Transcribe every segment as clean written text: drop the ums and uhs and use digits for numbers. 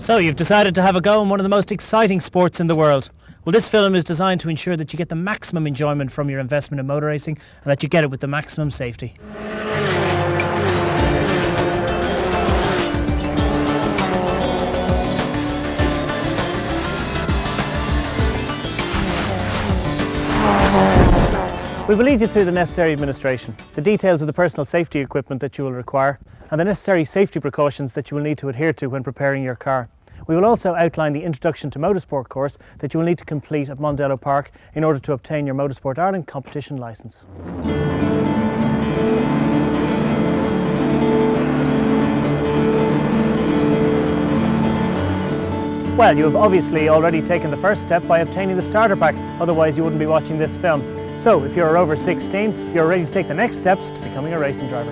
So you've decided to have a go in one of the most exciting sports in the world. Well, this film is designed to ensure that you get the maximum enjoyment from your investment in motor racing and that you get it with the maximum safety. We will lead you through the necessary administration, the details of the personal safety equipment that you will require, and the necessary safety precautions that you will need to adhere to when preparing your car. We will also outline the Introduction to Motorsport course that you will need to complete at Mondello Park in order to obtain your Motorsport Ireland competition licence. Well, you have obviously already taken the first step by obtaining the starter pack, otherwise you wouldn't be watching this film. So, if you're over 16, you're ready to take the next steps to becoming a racing driver.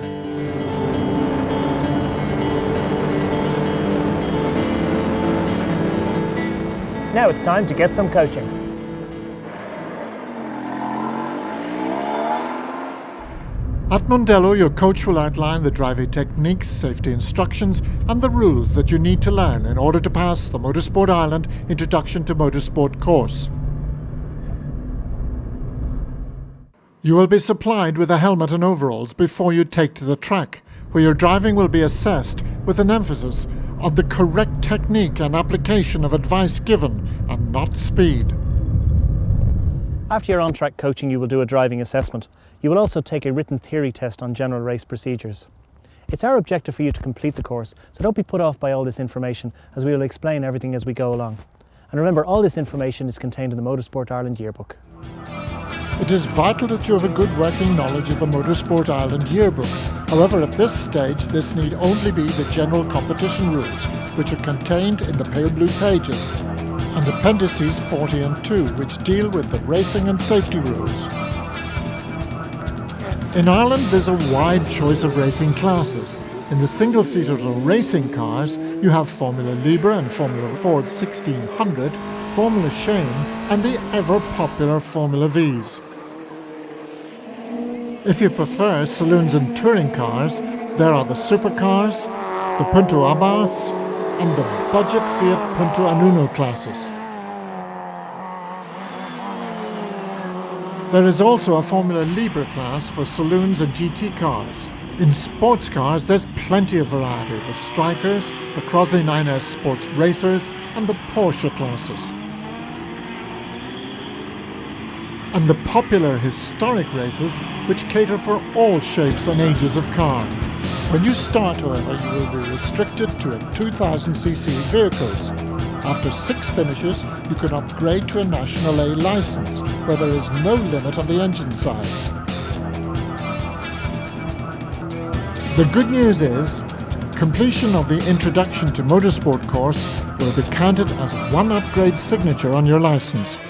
Now it's time to get some coaching. At Mondello, your coach will outline the driving techniques, safety instructions and the rules that you need to learn in order to pass the Motorsport Ireland Introduction to Motorsport course. You will be supplied with a helmet and overalls before you take to the track, where your driving will be assessed with an emphasis on the correct technique and application of advice given and not speed. After your on-track coaching, you will do a driving assessment. You will also take a written theory test on general race procedures. It's our objective for you to complete the course, so don't be put off by all this information, as we will explain everything as we go along. And remember, all this information is contained in the Motorsport Ireland yearbook. It is vital that you have a good working knowledge of the Motorsport Ireland yearbook. However, at this stage, this need only be the general competition rules, which are contained in the pale blue pages, and appendices 40 and 2, which deal with the racing and safety rules. In Ireland, there's a wide choice of racing classes. In the single-seater racing cars, you have Formula Libre and Formula Ford 1600, Formula Shane and the ever-popular Formula Vs. If you prefer saloons and touring cars, there are the supercars, the Punto Abarth and the budget Fiat Punto Uno classes. There is also a Formula Libre class for saloons and GT cars. In sports cars, there's plenty of variety: the Strikers, the Crosley 9S Sports Racers and the Porsche classes. And the popular historic races, which cater for all shapes and ages of car. When you start, however, you will be restricted to 2000cc vehicles. After 6 finishes, you can upgrade to a National A license, where there is no limit on the engine size. The good news is, completion of the Introduction to Motorsport course will be counted as one upgrade signature on your license.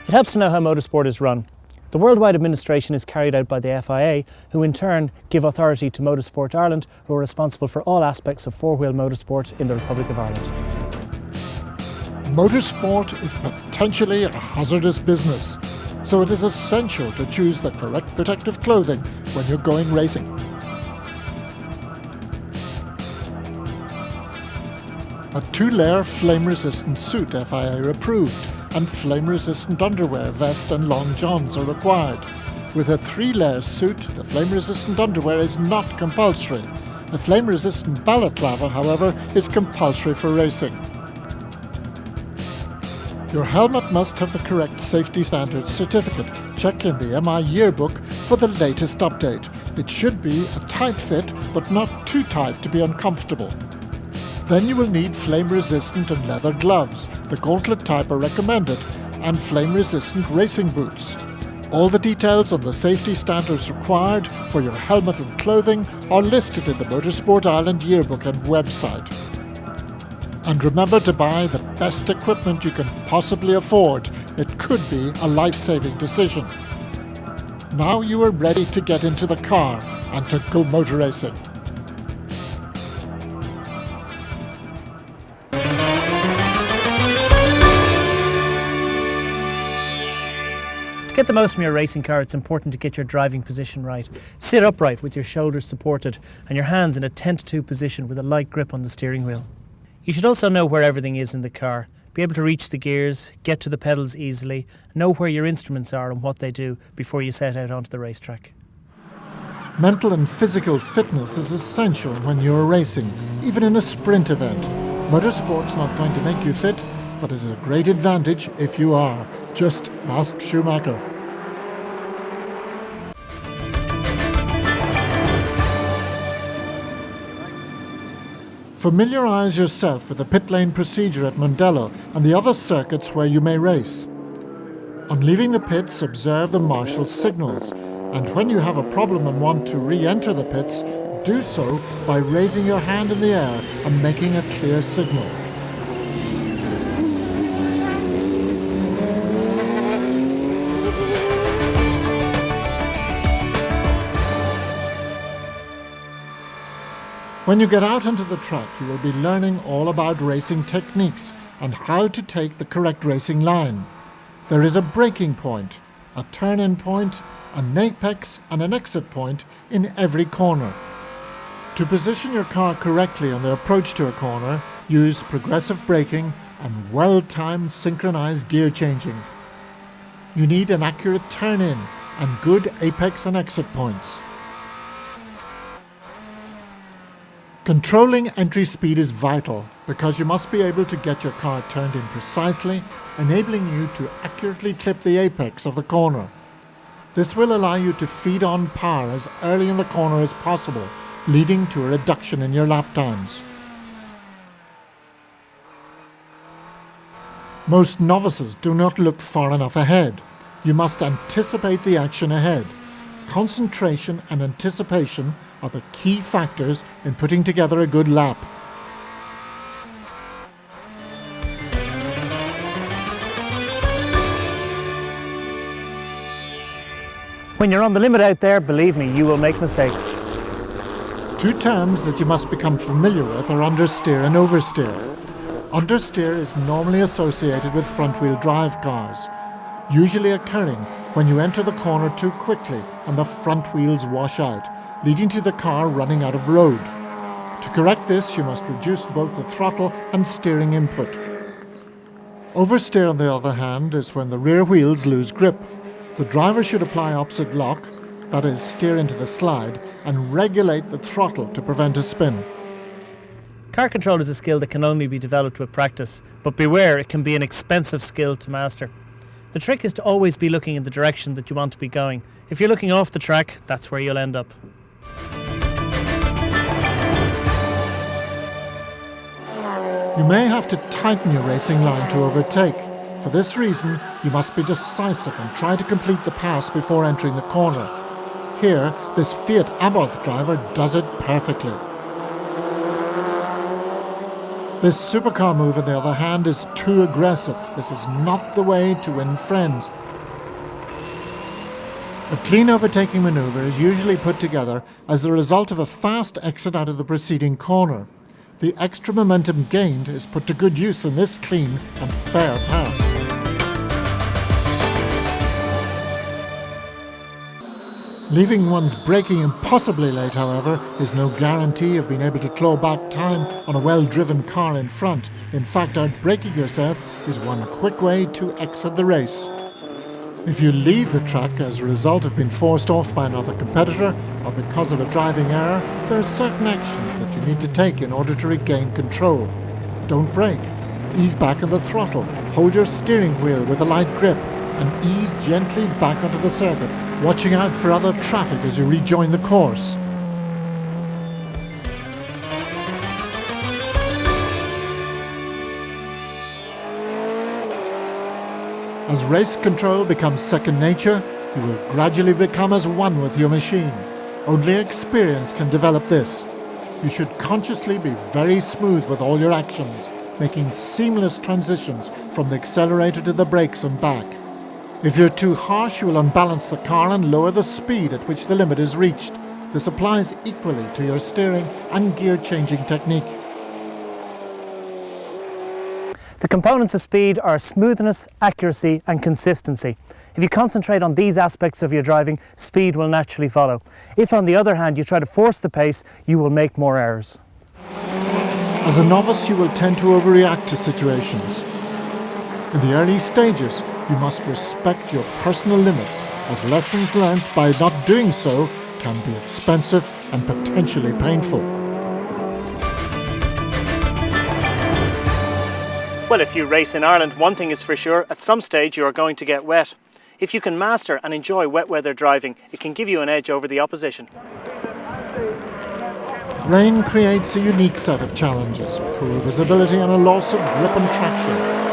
It helps to know how motorsport is run. The worldwide administration is carried out by the FIA, who in turn give authority to Motorsport Ireland, who are responsible for all aspects of four-wheel motorsport in the Republic of Ireland. Motorsport is potentially a hazardous business, so it is essential to choose the correct protective clothing when you're going racing. A 2-layer flame-resistant suit FIA approved, and flame-resistant underwear, vest and long johns are required. With a 3-layer suit, the flame-resistant underwear is not compulsory. A flame-resistant balaclava, however, is compulsory for racing. Your helmet must have the correct safety standards certificate. Check in the MI yearbook for the latest update. It should be a tight fit, but not too tight to be uncomfortable. Then you will need flame-resistant and leather gloves. The gauntlet type are recommended, and flame-resistant racing boots. All the details on the safety standards required for your helmet and clothing are listed in the Motorsport Ireland yearbook and website. And remember to buy the best equipment you can possibly afford. It could be a life-saving decision. Now you are ready to get into the car and to go motor racing. get the most from your racing car, it's important to get your driving position right. Sit upright with your shoulders supported and your hands in a 10-2 position with a light grip on the steering wheel. You should also know where everything is in the car, be able to reach the gears, get to the pedals easily, know where your instruments are and what they do before you set out onto the racetrack. Mental and physical fitness is essential when you're racing, even in a sprint event. Motorsport's not going to make you fit, but it is a great advantage if you are. Just ask Schumacher. Familiarise yourself with the pit lane procedure at Mondello and the other circuits where you may race. On leaving the pits, observe the marshal's signals, and when you have a problem and want to re-enter the pits, do so by raising your hand in the air and making a clear signal. When you get out onto the track, you will be learning all about racing techniques and how to take the correct racing line. There is a braking point, a turn-in point, an apex and an exit point in every corner. To position your car correctly on the approach to a corner, use progressive braking and well-timed synchronized gear changing. You need an accurate turn-in and good apex and exit points. Controlling entry speed is vital because you must be able to get your car turned in precisely, enabling you to accurately clip the apex of the corner. This will allow you to feed on power as early in the corner as possible, leading to a reduction in your lap times. Most novices do not look far enough ahead. You must anticipate the action ahead. Concentration and anticipation are the key factors in putting together a good lap. When you're on the limit out there, believe me, you will make mistakes. Two terms that you must become familiar with are understeer and oversteer. Understeer is normally associated with front-wheel drive cars, usually occurring when you enter the corner too quickly and the front wheels wash out, leading to the car running out of road. To correct this, you must reduce both the throttle and steering input. Oversteer, on the other hand, is when the rear wheels lose grip. The driver should apply opposite lock, that is, steer into the slide, and regulate the throttle to prevent a spin. Car control is a skill that can only be developed with practice, but beware, it can be an expensive skill to master. The trick is to always be looking in the direction that you want to be going. If you're looking off the track, that's where you'll end up. You may have to tighten your racing line to overtake. For this reason, you must be decisive and try to complete the pass before entering the corner. Here, this Fiat Abarth driver does it perfectly. This supercar move, on the other hand, is too aggressive. This is not the way to win friends. A clean overtaking maneuver is usually put together as the result of a fast exit out of the preceding corner. The extra momentum gained is put to good use in this clean and fair pass. Leaving one's braking impossibly late, however, is no guarantee of being able to claw back time on a well-driven car in front. In fact, outbraking yourself is one quick way to exit the race. If you leave the track as a result of being forced off by another competitor or because of a driving error, there are certain actions that you need to take in order to regain control. Don't brake. Ease back on the throttle. Hold your steering wheel with a light grip and ease gently back onto the circuit, watching out for other traffic as you rejoin the course. As race control becomes second nature, you will gradually become as one with your machine. Only experience can develop this. You should consciously be very smooth with all your actions, making seamless transitions from the accelerator to the brakes and back. If you're too harsh, you will unbalance the car and lower the speed at which the limit is reached. This applies equally to your steering and gear changing technique. The components of speed are smoothness, accuracy and consistency. If you concentrate on these aspects of your driving, speed will naturally follow. If on the other hand you try to force the pace, you will make more errors. As a novice, you will tend to overreact to situations. In the early stages, you must respect your personal limits, as lessons learned by not doing so can be expensive and potentially painful. Well, if you race in Ireland, one thing is for sure, at some stage you are going to get wet. If you can master and enjoy wet weather driving, it can give you an edge over the opposition. Rain creates a unique set of challenges, poor visibility and a loss of grip and traction.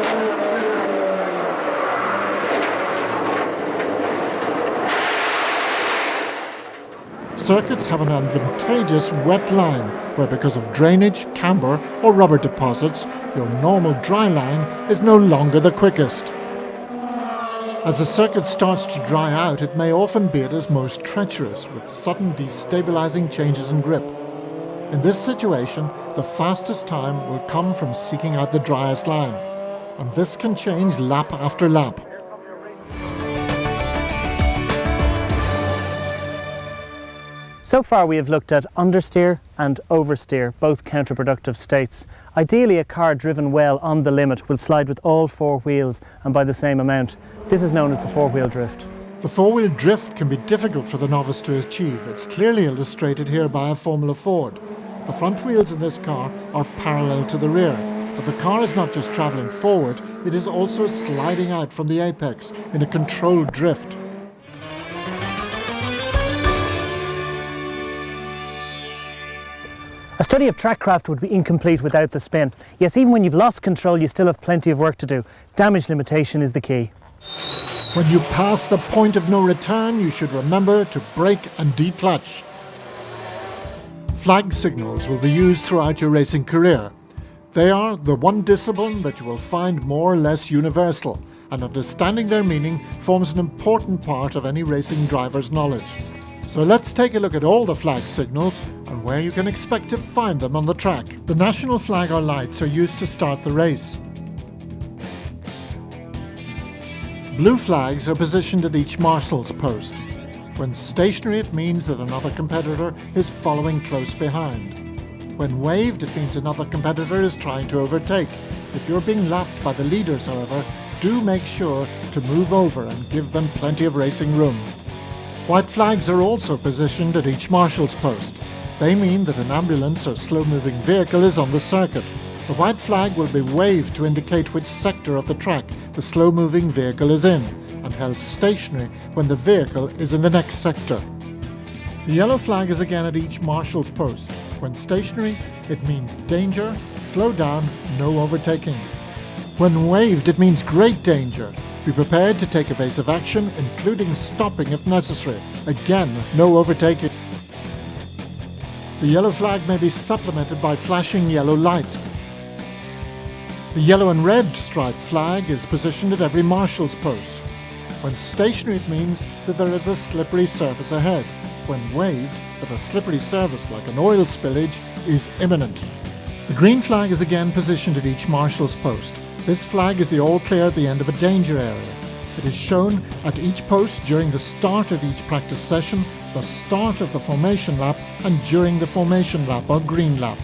Circuits have an advantageous wet line, where because of drainage, camber or rubber deposits, your normal dry line is no longer the quickest. As the circuit starts to dry out, it may often be at its most treacherous, with sudden destabilizing changes in grip. In this situation, the fastest time will come from seeking out the driest line, and this can change lap after lap. So far we have looked at understeer and oversteer, both counterproductive states. Ideally, a car driven well on the limit will slide with all four wheels and by the same amount. This is known as the four-wheel drift. The four-wheel drift can be difficult for the novice to achieve. It's clearly illustrated here by a Formula Ford. The front wheels in this car are parallel to the rear, but the car is not just travelling forward, it is also sliding out from the apex in a controlled drift. A study of trackcraft would be incomplete without the spin. Yes, even when you've lost control, you still have plenty of work to do. Damage limitation is the key. When you pass the point of no return, you should remember to brake and declutch. Flag signals will be used throughout your racing career. They are the one discipline that you will find more or less universal, and understanding their meaning forms an important part of any racing driver's knowledge. So let's take a look at all the flag signals and where you can expect to find them on the track. The national flag or lights are used to start the race. Blue flags are positioned at each marshal's post. When stationary, it means that another competitor is following close behind. When waved, it means another competitor is trying to overtake. If you're being lapped by the leaders, however, do make sure to move over and give them plenty of racing room. White flags are also positioned at each marshal's post. They mean that an ambulance or slow-moving vehicle is on the circuit. The white flag will be waved to indicate which sector of the track the slow-moving vehicle is in, and held stationary when the vehicle is in the next sector. The yellow flag is again at each marshal's post. When stationary, it means danger, slow down, no overtaking. When waved, it means great danger. Be prepared to take evasive action, including stopping if necessary. Again, no overtaking. The yellow flag may be supplemented by flashing yellow lights. The yellow and red striped flag is positioned at every marshal's post. When stationary, it means that there is a slippery surface ahead. When waved, that a slippery surface like an oil spillage is imminent. The green flag is again positioned at each marshal's post. This flag is the all clear at the end of a danger area. It is shown at each post during the start of each practice session, the start of the formation lap, and during the formation lap or green lap.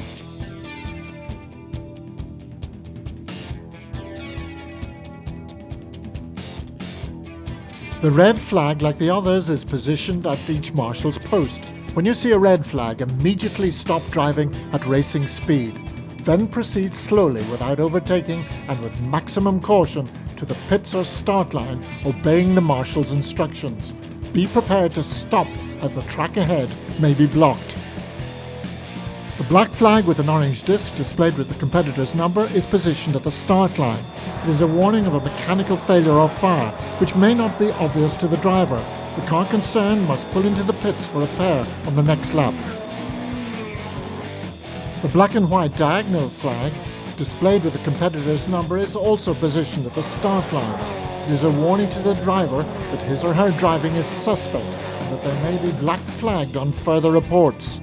The red flag, like the others, is positioned at each marshal's post. When you see a red flag, immediately stop driving at racing speed. Then proceed slowly without overtaking and with maximum caution to the pits or start line, obeying the marshal's instructions. Be prepared to stop as the track ahead may be blocked. The black flag with an orange disc displayed with the competitor's number is positioned at the start line. It is a warning of a mechanical failure or fire, which may not be obvious to the driver. The car concerned must pull into the pits for repair on the next lap. The black and white diagonal flag, displayed with the competitor's number, is also positioned at the start line. It is a warning to the driver that his or her driving is suspect and that they may be black flagged on further reports.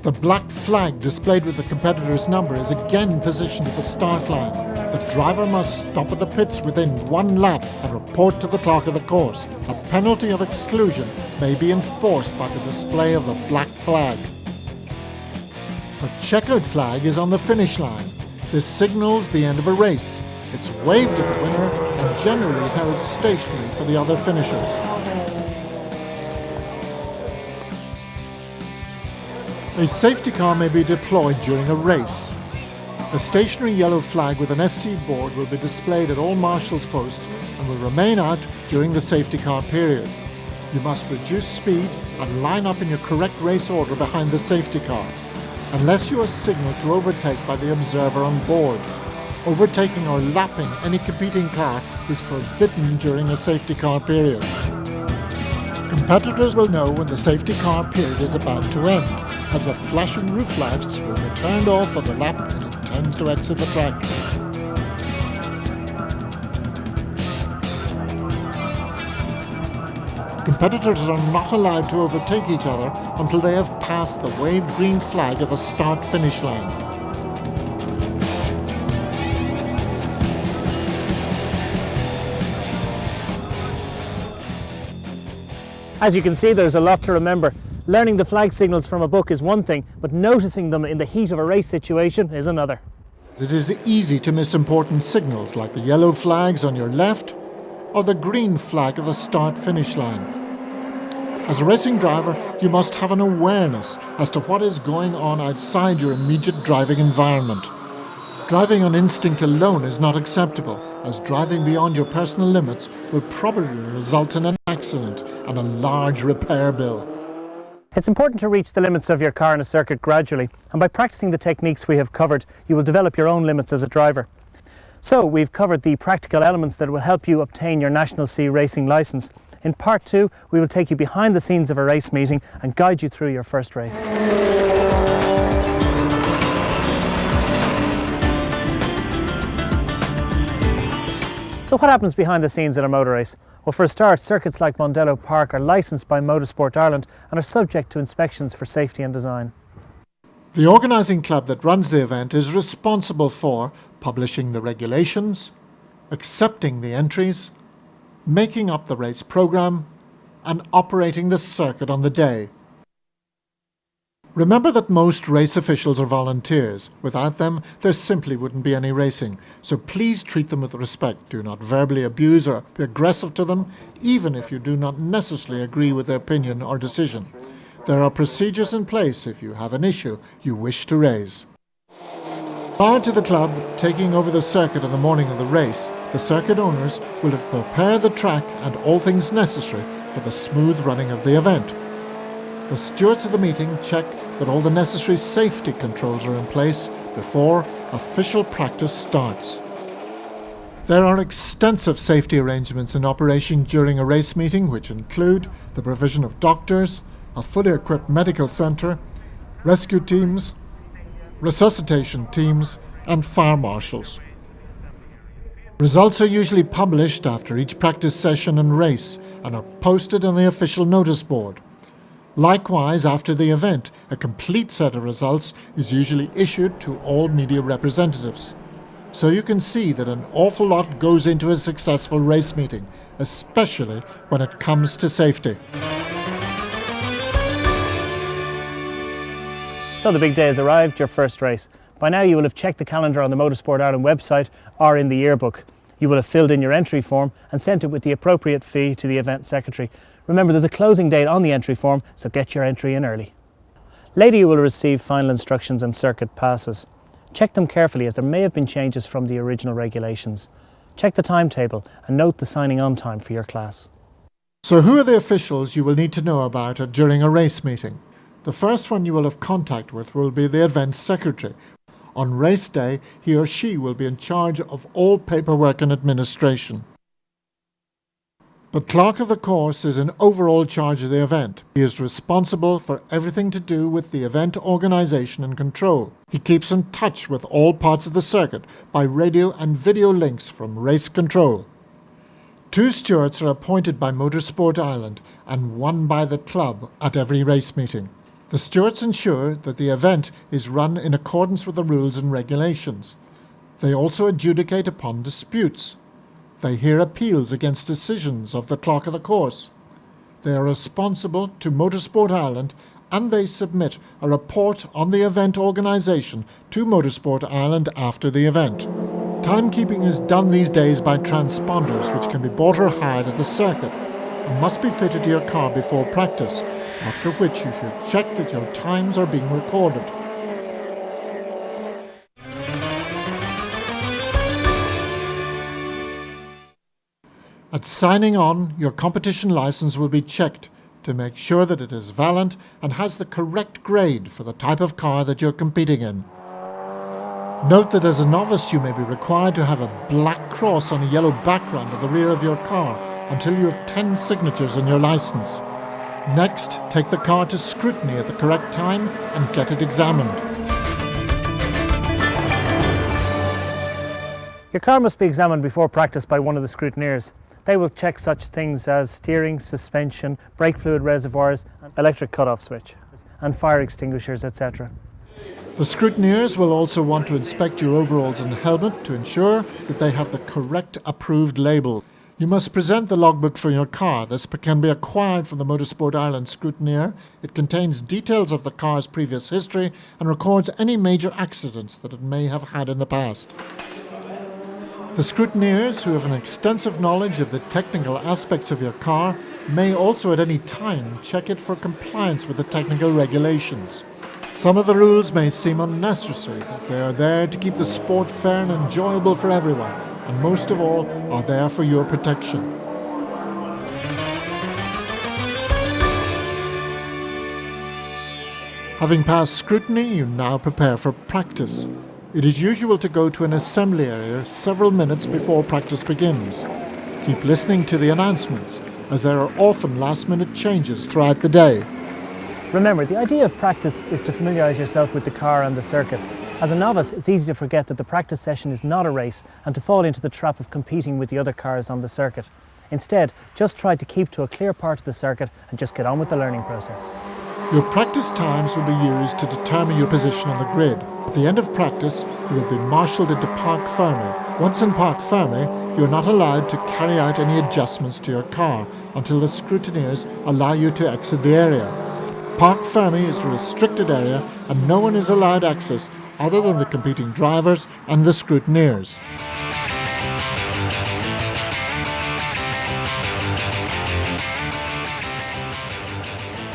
The black flag displayed with the competitor's number is again positioned at the start line. The driver must stop at the pits within 1 lap and report to the clock of the course. A penalty of exclusion may be enforced by the display of the black flag. The checkered flag is on the finish line. This signals the end of a race. It's waved at the winner and generally held stationary for the other finishers. A safety car may be deployed during a race. A stationary yellow flag with an SC board will be displayed at all marshals' posts and will remain out during the safety car period. You must reduce speed and line up in your correct race order behind the safety car, unless you are signalled to overtake by the observer on board. Overtaking or lapping any competing car is forbidden during a safety car period. Competitors will know when the safety car period is about to end, as the flashing roof lights will be turned off at the lap it intends to exit the track. Competitors are not allowed to overtake each other until they have passed the waved green flag at the start-finish line. As you can see, there's a lot to remember. Learning the flag signals from a book is one thing, but noticing them in the heat of a race situation is another. It is easy to miss important signals like the yellow flags on your left or the green flag at the start-finish line. As a racing driver, you must have an awareness as to what is going on outside your immediate driving environment. Driving on instinct alone is not acceptable, as driving beyond your personal limits will probably result in an accident and a large repair bill. It's important to reach the limits of your car in a circuit gradually, and by practicing the techniques we have covered, you will develop your own limits as a driver. So we've covered the practical elements that will help you obtain your National C racing licence. In part 2, we will take you behind the scenes of a race meeting and guide you through your first race. So what happens behind the scenes at a motor race? Well, for a start, circuits like Mondello Park are licensed by Motorsport Ireland and are subject to inspections for safety and design. The organising club that runs the event is responsible for publishing the regulations, accepting the entries, making up the race programme, and operating the circuit on the day. Remember that most race officials are volunteers. Without them, there simply wouldn't be any racing. So please treat them with respect. Do not verbally abuse or be aggressive to them, even if you do not necessarily agree with their opinion or decision. There are procedures in place if you have an issue you wish to raise. Prior to the club taking over the circuit on the morning of the race, the circuit owners will prepare the track and all things necessary for the smooth running of the event. The stewards of the meeting check that all the necessary safety controls are in place before official practice starts. There are extensive safety arrangements in operation during a race meeting, which include the provision of doctors, a fully equipped medical centre, rescue teams, resuscitation teams, and fire marshals. Results are usually published after each practice session and race and are posted on the official notice board. Likewise, after the event, a complete set of results is usually issued to all media representatives. So you can see that an awful lot goes into a successful race meeting, especially when it comes to safety. So the big day has arrived, your first race. By now you will have checked the calendar on the Motorsport Ireland website or in the yearbook. You will have filled in your entry form and sent it with the appropriate fee to the event secretary. Remember, there's a closing date on the entry form, so get your entry in early. Later you will receive final instructions and circuit passes. Check them carefully, as there may have been changes from the original regulations. Check the timetable and note the signing on time for your class. So who are the officials you will need to know about during a race meeting? The first one you will have contact with will be the event secretary. On race day, he or she will be in charge of all paperwork and administration. The clerk of the course is in overall charge of the event. He is responsible for everything to do with the event organisation and control. He keeps in touch with all parts of the circuit by radio and video links from race control. 2 stewards are appointed by Motorsport Ireland and 1 by the club at every race meeting. The stewards ensure that the event is run in accordance with the rules and regulations. They also adjudicate upon disputes. They hear appeals against decisions of the clerk of the course. They are responsible to Motorsport Ireland, and they submit a report on the event organisation to Motorsport Ireland after the event. Timekeeping is done these days by transponders, which can be bought or hired at the circuit and must be fitted to your car before practice, after which you should check that your times are being recorded. At signing on, your competition licence will be checked to make sure that it is valid and has the correct grade for the type of car that you're competing in. Note that as a novice you may be required to have a black cross on a yellow background at the rear of your car until you have 10 signatures on your licence. Next, take the car to Scrutiny at the correct time and get it examined. Your car must be examined before practice by one of the scrutineers. They will check such things as steering, suspension, brake fluid reservoirs, electric cut-off switch, and fire extinguishers, etc. The scrutineers will also want to inspect your overalls and helmet to ensure that they have the correct approved label. You must present the logbook for your car. This can be acquired from the Motorsport Ireland scrutineer. It contains details of the car's previous history and records any major accidents that it may have had in the past. The scrutineers, who have an extensive knowledge of the technical aspects of your car, may also at any time check it for compliance with the technical regulations. Some of the rules may seem unnecessary, but they are there to keep the sport fair and enjoyable for everyone, and most of all, are there for your protection. Having passed scrutiny, you now prepare for practice. It is usual to go to an assembly area several minutes before practice begins. Keep listening to the announcements, as there are often last-minute changes throughout the day. Remember, the idea of practice is to familiarise yourself with the car and the circuit. As a novice, it's easy to forget that the practice session is not a race and to fall into the trap of competing with the other cars on the circuit. Instead, just try to keep to a clear part of the circuit and just get on with the learning process. Your practice times will be used to determine your position on the grid. At the end of practice, you will be marshalled into Parc Fermé. Once in Parc Fermé, you are not allowed to carry out any adjustments to your car until the scrutineers allow you to exit the area. Parc Fermé is a restricted area and no one is allowed access other than the competing drivers and the scrutineers.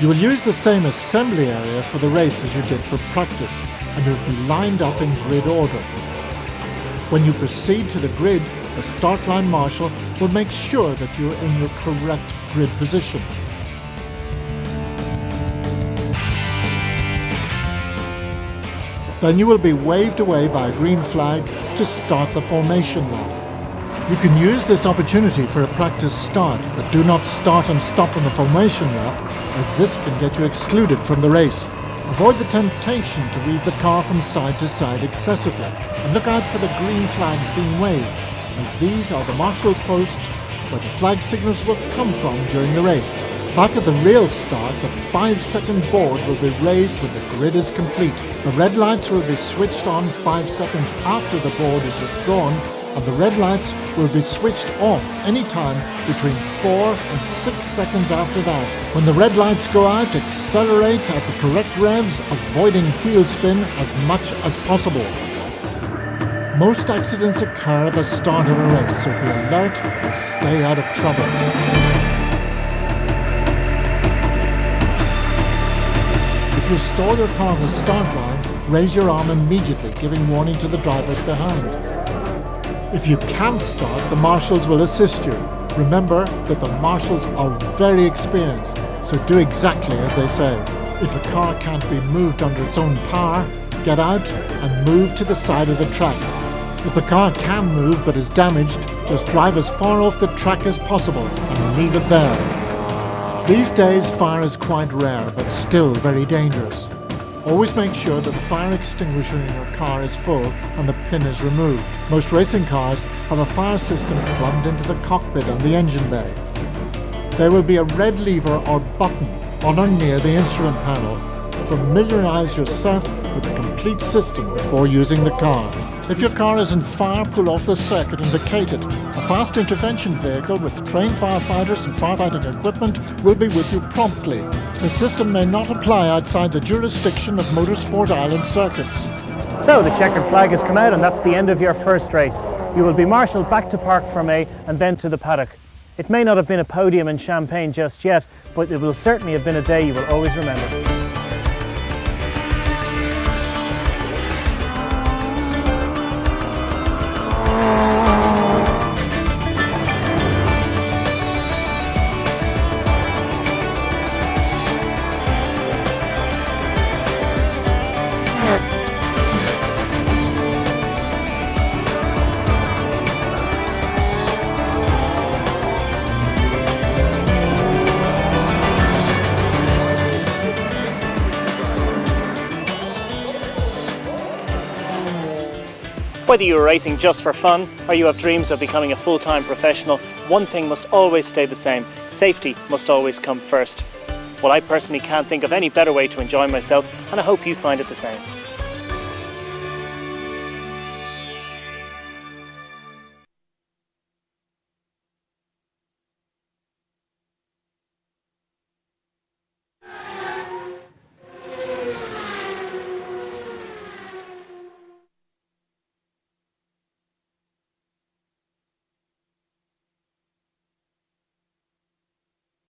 You will use the same assembly area for the race as you did for practice, and you will be lined up in grid order. When you proceed to the grid, the start line marshal will make sure that you are in your correct grid position. Then you will be waved away by a green flag to start the formation lap. You can use this opportunity for a practice start, but do not start and stop on the formation lap, as this can get you excluded from the race. Avoid the temptation to weave the car from side to side excessively, and look out for the green flags being waved, as these are the marshal's post where the flag signals will come from during the race. Back at the real start, the 5-second board will be raised when the grid is complete. The red lights will be switched on 5 seconds after the board is withdrawn, and the red lights will be switched off any time between 4 and 6 seconds after that. When the red lights go out, accelerate at the correct revs, avoiding wheel spin as much as possible. Most accidents occur at the start of a race, so be alert and stay out of trouble. If you stall your car on the start line, raise your arm immediately, giving warning to the drivers behind. If you can't start, the marshals will assist you. Remember that the marshals are very experienced, so do exactly as they say. If the car can't be moved under its own power, get out and move to the side of the track. If the car can move but is damaged, just drive as far off the track as possible and leave it there. These days, fire is quite rare, but still very dangerous. Always make sure that the fire extinguisher in your car is full and the pin is removed. Most racing cars have a fire system plumbed into the cockpit and the engine bay. There will be a red lever or button on or near the instrument panel. Familiarise yourself with the complete system before using the car. If your car is on fire, pull off the circuit and vacate it. A fast intervention vehicle with trained firefighters and firefighting equipment will be with you promptly. The system may not apply outside the jurisdiction of Motorsport Island circuits. So the checkered flag has come out, and that's the end of your first race. You will be marshalled back to Parc Fermé and then to the paddock. It may not have been a podium and champagne just yet, but it will certainly have been a day you will always remember. Whether you are racing just for fun or you have dreams of becoming a full-time professional, one thing must always stay the same: safety must always come first. Well, I personally can't think of any better way to enjoy myself, and I hope you find it the same.